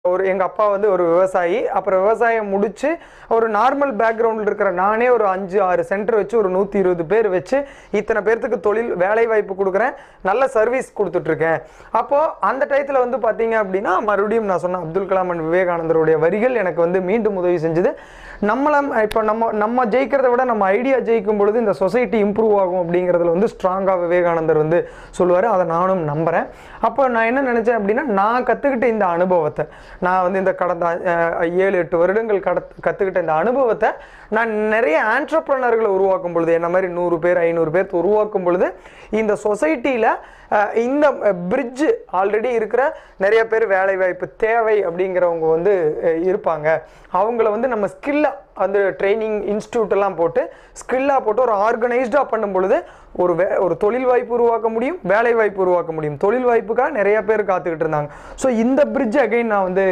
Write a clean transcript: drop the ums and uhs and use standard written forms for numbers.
எங்கள் அப்பா வந்து ஒரு விவசாயி. அப்புறம் விவசாயம் முடித்து ஒரு நார்மல் பேக்ரவுண்டில் இருக்கிற நானே ஒரு 5-6 சென்டர் வச்சு ஒரு 120 பேர் வச்சு இத்தனை பேர்த்துக்கு தொழில் வேலை வாய்ப்பு கொடுக்குறேன், நல்ல சர்வீஸ் கொடுத்துட்ருக்கேன். அப்போது அந்த டயத்தில் வந்து பார்த்தீங்க அப்படின்னா மறுபடியும் நான் சொன்னேன், அப்துல் கலாம் அண்ட் விவேகானந்தருடைய வரிகள் எனக்கு வந்து மீண்டும் உதவி செஞ்சுது. இப்போ நம்ம ஜெயிக்கிறத விட நம்ம ஐடியா ஜெயிக்கும் பொழுது இந்த சொசைட்டி இம்ப்ரூவ் ஆகும் அப்படிங்கிறதுல வந்து ஸ்ட்ராங்காக விவேகானந்தர் வந்து சொல்லுவார். அதை நானும் நம்புகிறேன். அப்போ நான் என்ன நினச்சேன் அப்படின்னா, நான் கற்றுக்கிட்ட இந்த அனுபவத்தை, நான் வந்து இந்த கடந்த 7-8 வருடங்கள் கற்றுக்கிட்ட இந்த அனுபவத்தை நான் நிறைய ஆண்டர்ப்ரனர்களை உருவாக்கும் பொழுது, என்ன மாதிரி 100 பேர் 500 பேர் உருவாக்கும் பொழுது இந்த சொசைட்டியில் இந்த பிரிட்ஜு ஆல்ரெடி இருக்கிற நிறைய பேர் வேலைவாய்ப்பு தேவை அப்படிங்கிறவங்க வந்து இருப்பாங்க. அவங்கள வந்து நம்ம ஸ்கில்லாக அந்த ட்ரைனிங் இன்ஸ்டியூட்டெல்லாம் போட்டு ஸ்கில்லாக போட்டு ஒரு ஆர்கனைஸ்டாக பண்ணும் பொழுது ஒரு தொழில் வாய்ப்பு உருவாக்க முடியும், வேலை வாய்ப்பு உருவாக்க முடியும். தொழில் வாய்ப்புக்காக நிறைய பேர் காத்துக்கிட்டு இருந்தாங்க. ஸோ இந்த பிரிட்ஜ் அகைன் நான் வந்து